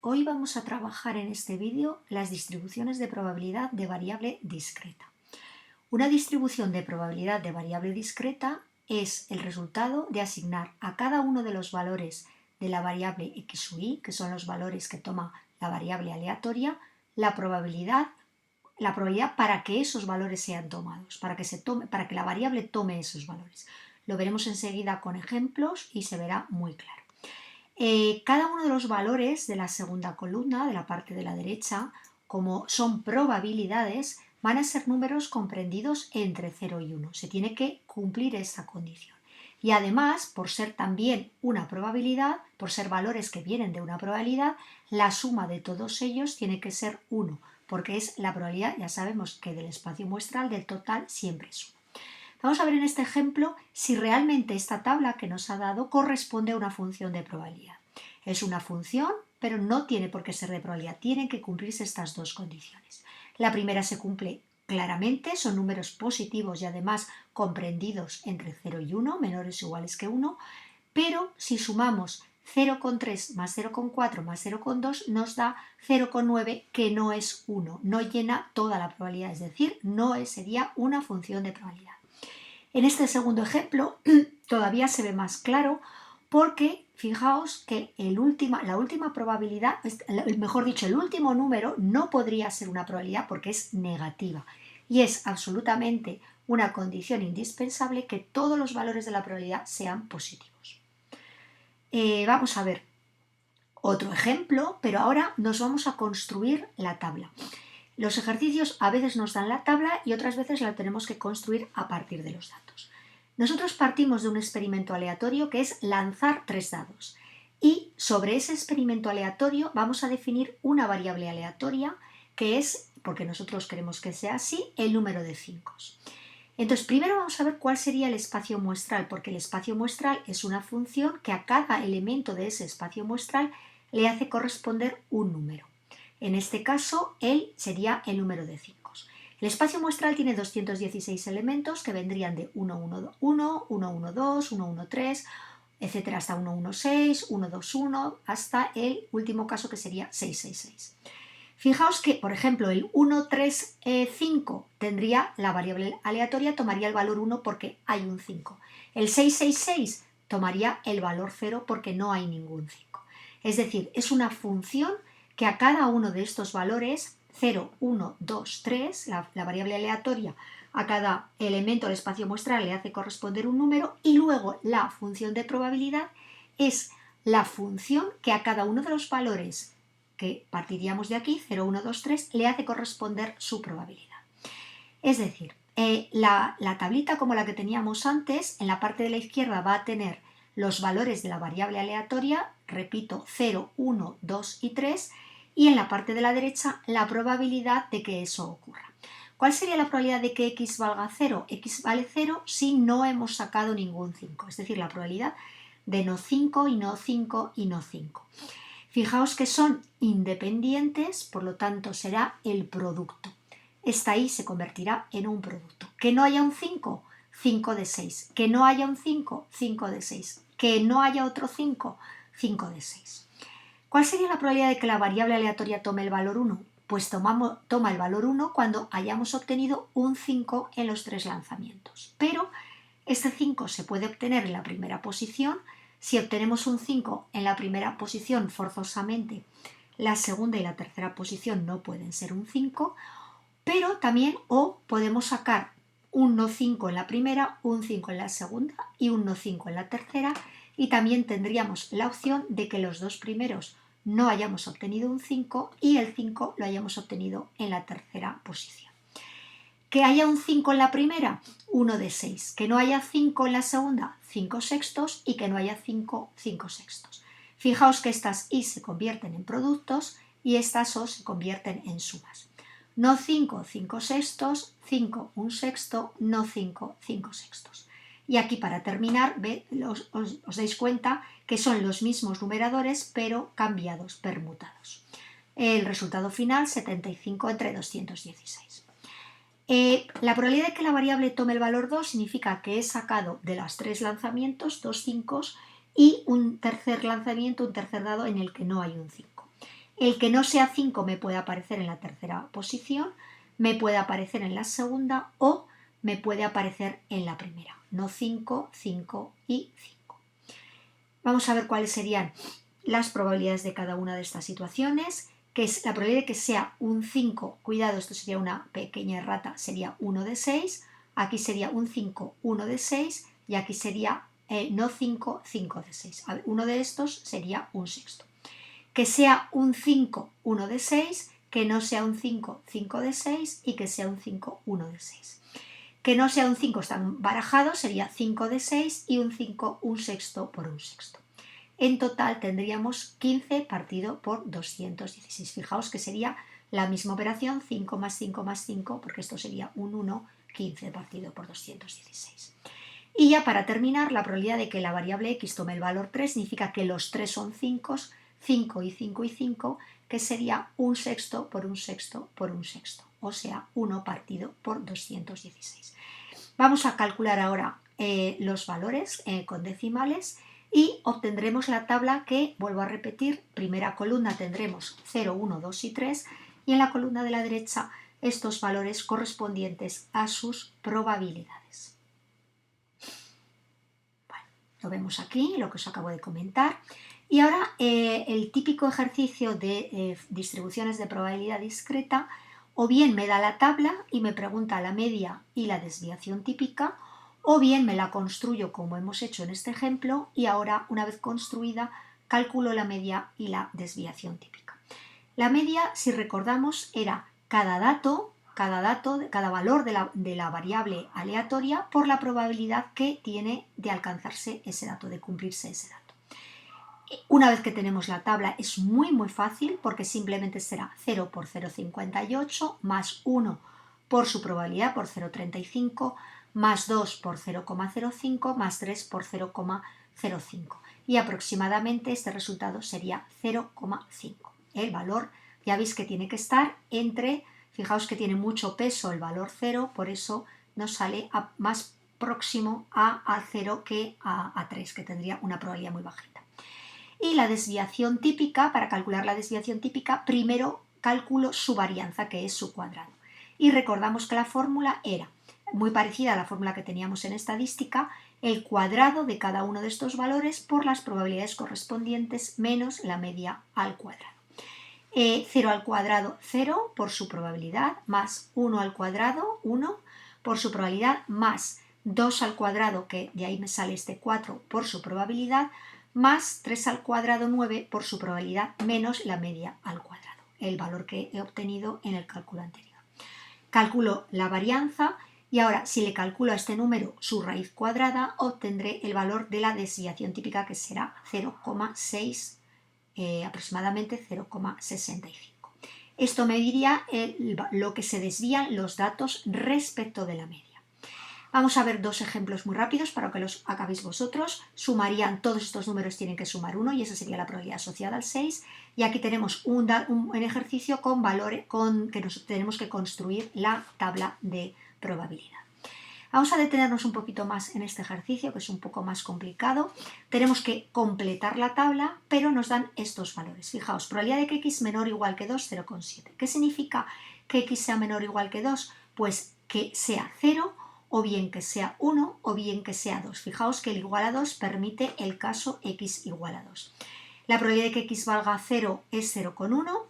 Hoy vamos a trabajar en este vídeo las distribuciones de probabilidad de variable discreta. Una distribución de probabilidad de variable discreta es el resultado de asignar a cada uno de los valores de la variable x u y, que son los valores que toma la variable aleatoria, la probabilidad para que esos valores sean tomados, para que la variable tome esos valores. Lo veremos enseguida con ejemplos y se verá muy claro. Cada uno de los valores de la segunda columna, de la parte de la derecha, como son probabilidades, van a ser números comprendidos entre 0 y 1. Se tiene que cumplir esa condición. Y además, por ser también una probabilidad, por ser valores que vienen de una probabilidad, la suma de todos ellos tiene que ser 1, porque es la probabilidad, ya sabemos que del espacio muestral del total siempre es 1. Vamos a ver en este ejemplo si realmente esta tabla que nos ha dado corresponde a una función de probabilidad. Es una función, pero no tiene por qué ser de probabilidad, tienen que cumplirse estas dos condiciones. La primera se cumple claramente, son números positivos y además comprendidos entre 0 y 1, menores o iguales que 1, pero si sumamos 0,3 más 0,4 más 0,2 nos da 0,9, que no es 1, no llena toda la probabilidad, es decir, no sería una función de probabilidad. En este segundo ejemplo todavía se ve más claro porque fijaos que la última probabilidad, mejor dicho, el último número no podría ser una probabilidad porque es negativa y es absolutamente una condición indispensable que todos los valores de la probabilidad sean positivos. Vamos a ver otro ejemplo, pero ahora nos vamos a construir la tabla. Los ejercicios a veces nos dan la tabla y otras veces la tenemos que construir a partir de los datos. Nosotros partimos de un experimento aleatorio que es lanzar 3 dados y sobre ese experimento aleatorio vamos a definir una variable aleatoria que es, porque nosotros queremos que sea así, el número de 5. Entonces primero vamos a ver cuál sería el espacio muestral, porque el espacio muestral es una función que a cada elemento de ese espacio muestral le hace corresponder un número. En este caso, él sería el número de 5. El espacio muestral tiene 216 elementos que vendrían de 1, 1, 1, 1, 1, 2, 1, 1, 3, etcétera, hasta 1, 1, 6, 1, 2, 1, hasta el último caso que sería 6, 6, 6. Fijaos que, por ejemplo, el 1, 3, 5 tendría la variable aleatoria, tomaría el valor 1 porque hay un 5. El 6, 6, 6 tomaría el valor 0 porque no hay ningún 5. Es decir, es una función que a cada uno de estos valores, 0, 1, 2, 3, la variable aleatoria, a cada elemento del espacio muestral le hace corresponder un número y luego la función de probabilidad es la función que a cada uno de los valores que partiríamos de aquí, 0, 1, 2, 3, le hace corresponder su probabilidad. Es decir, la tablita como la que teníamos antes, en la parte de la izquierda va a tener los valores de la variable aleatoria, repito, 0, 1, 2 y 3, y en la parte de la derecha la probabilidad de que eso ocurra. ¿Cuál sería la probabilidad de que x valga 0? X vale 0 si no hemos sacado ningún 5, es decir, la probabilidad de no 5 y no 5 y no 5. Fijaos que son independientes, por lo tanto será el producto. Esta y se convertirá en un producto. Que no haya un 5, 5 de 6. Que no haya un 5, 5 de 6. Que no haya otro 5, 5 de 6. ¿Cuál sería la probabilidad de que la variable aleatoria tome el valor 1? Pues toma el valor 1 cuando hayamos obtenido un 5 en los 3 lanzamientos. Pero este 5 se puede obtener en la primera posición. Si obtenemos un 5 en la primera posición, forzosamente la segunda y la tercera posición no pueden ser un 5, pero también podemos sacar un no 5 en la primera, un 5 en la segunda y un no 5 en la tercera, y también tendríamos la opción de que los dos primeros no hayamos obtenido un 5 y el 5 lo hayamos obtenido en la tercera posición. Que haya un 5 en la primera, 1 de 6. Que no haya 5 en la segunda, 5 sextos, y que no haya 5, 5 sextos. Fijaos que estas y se convierten en productos y estas o se convierten en sumas. No 5, 5 sextos, 5, 1 sexto, no 5, 5 sextos. Y aquí para terminar, os dais cuenta que son los mismos numeradores pero cambiados, permutados. El resultado final, 75 entre 216. La probabilidad de que la variable tome el valor 2 significa que he sacado de los 3 lanzamientos 2 5 y un tercer lanzamiento, un tercer dado en el que no hay un 5. El que no sea 5 me puede aparecer en la tercera posición, me puede aparecer en la segunda o me puede aparecer en la primera. No 5, 5 y 5. Vamos a ver cuáles serían las probabilidades de cada una de estas situaciones, que es la probabilidad de que sea un 5, cuidado, esto sería una pequeña errata, sería 1 de 6, aquí sería un 5, 1 de 6 y aquí sería no 5, 5 de 6. A ver, uno de estos sería un sexto. Que sea un 5, 1 de 6, que no sea un 5, 5 de 6 y que sea un 5, 1 de 6. Que no sea un 5 están barajados, sería 5 de 6 y un 5, un sexto por un sexto. En total tendríamos 15 partido por 216. Fijaos que sería la misma operación, 5 más 5 más 5, porque esto sería un 1, 15 partido por 216. Y ya para terminar, la probabilidad de que la variable x tome el valor 3 significa que los 3 son 5, 5 y 5 y 5, que sería un sexto por un sexto por un sexto, o sea, 1 partido por 216. Vamos a calcular ahora los valores con decimales y obtendremos la tabla que, vuelvo a repetir, primera columna tendremos 0, 1, 2 y 3 y en la columna de la derecha estos valores correspondientes a sus probabilidades. Bueno, lo vemos aquí, lo que os acabo de comentar. Y ahora el típico ejercicio de distribuciones de probabilidad discreta, o bien me da la tabla y me pregunta la media y la desviación típica, o bien me la construyo como hemos hecho en este ejemplo y ahora, una vez construida, calculo la media y la desviación típica. La media, si recordamos, era cada valor de la variable aleatoria por la probabilidad que tiene de alcanzarse ese dato, de cumplirse ese dato. Una vez que tenemos la tabla es muy fácil porque simplemente será 0 por 0,58 más 1 por su probabilidad por 0,35 más 2 por 0,05 más 3 por 0,05 y aproximadamente este resultado sería 0,5. El valor ya veis que tiene que estar entre, fijaos que tiene mucho peso el valor 0, por eso nos sale más próximo a 0 que a 3, que tendría una probabilidad muy bajita. Y la desviación típica, para calcular la desviación típica, primero calculo su varianza, que es su cuadrado. Y recordamos que la fórmula era muy parecida a la fórmula que teníamos en estadística, el cuadrado de cada uno de estos valores por las probabilidades correspondientes menos la media al cuadrado. 0 al cuadrado, 0 por su probabilidad, más 1 al cuadrado, 1 por su probabilidad, más 2 al cuadrado, que de ahí me sale este 4 por su probabilidad, más 3 al cuadrado, 9 por su probabilidad, menos la media al cuadrado, el valor que he obtenido en el cálculo anterior. Calculo la varianza y ahora, si le calculo a este número su raíz cuadrada, obtendré el valor de la desviación típica, que será 0,6, aproximadamente 0,65. Esto me diría lo que se desvían los datos respecto de la media. Vamos a ver dos ejemplos muy rápidos para que los acabéis vosotros. Sumarían, todos estos números tienen que sumar 1 y esa sería la probabilidad asociada al 6. Y aquí tenemos un ejercicio con valores que tenemos que construir la tabla de probabilidad. Vamos a detenernos un poquito más en este ejercicio, que es un poco más complicado. Tenemos que completar la tabla, pero nos dan estos valores. Fijaos, probabilidad de que x menor o igual que 2, 0,7. ¿Qué significa que x sea menor o igual que 2? Pues que sea 0, o bien que sea 1, o bien que sea 2. Fijaos que el igual a 2 permite el caso x igual a 2. La probabilidad de que x valga 0 es 0,1,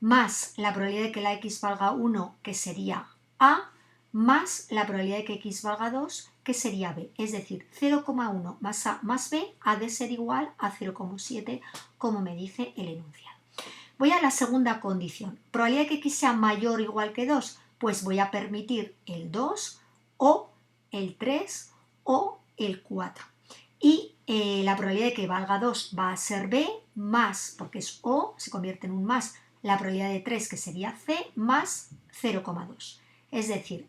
más la probabilidad de que la x valga 1, que sería a, más la probabilidad de que x valga 2, que sería b. Es decir, 0,1 más a más b ha de ser igual a 0,7, como me dice el enunciado. Voy a la segunda condición. Probabilidad de que x sea mayor o igual que 2, pues voy a permitir el 2 o el 3 o el 4. Y la probabilidad de que valga 2 va a ser b, más, porque es o, se convierte en un más, la probabilidad de 3, que sería c, más 0,2. Es decir,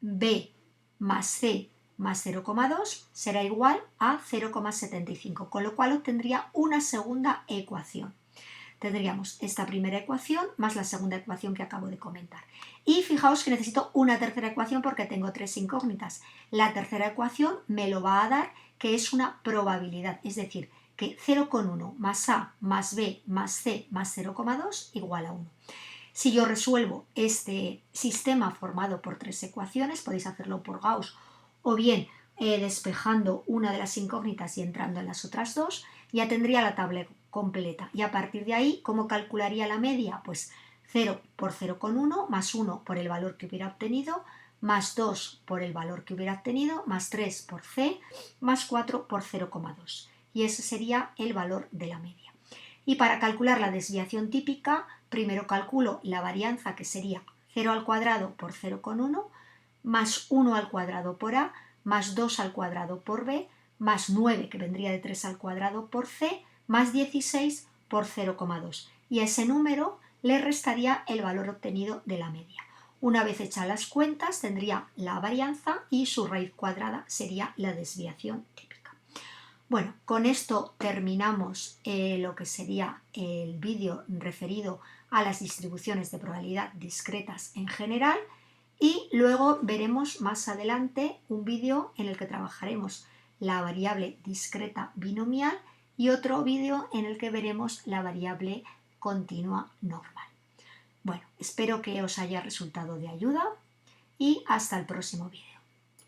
b más c más 0,2 será igual a 0,75, con lo cual obtendría una segunda ecuación. Tendríamos esta primera ecuación más la segunda ecuación que acabo de comentar. Y fijaos que necesito una tercera ecuación porque tengo tres incógnitas. La tercera ecuación me lo va a dar, que es una probabilidad, es decir, que 0,1 más A más B más C más 0,2 igual a 1. Si yo resuelvo este sistema formado por tres ecuaciones, podéis hacerlo por Gauss o bien despejando una de las incógnitas y entrando en las otras dos, ya tendría la tabla completa. Y a partir de ahí, ¿cómo calcularía la media? Pues 0 por 0,1 más 1 por el valor que hubiera obtenido, más 2 por el valor que hubiera obtenido, más 3 por C, más 4 por 0,2. Y ese sería el valor de la media. Y para calcular la desviación típica, primero calculo la varianza, que sería 0 al cuadrado por 0,1, más 1 al cuadrado por A, más 2 al cuadrado por B, más 9, que vendría de 3 al cuadrado por C, más 16 por 0,2. Y a ese número le restaría el valor obtenido de la media. Una vez hechas las cuentas, tendría la varianza y su raíz cuadrada sería la desviación típica. Bueno, con esto terminamos lo que sería el vídeo referido a las distribuciones de probabilidad discretas en general, y luego veremos más adelante un vídeo en el que trabajaremos la variable discreta binomial y otro vídeo en el que veremos la variable continua normal. Bueno, espero que os haya resultado de ayuda y hasta el próximo vídeo.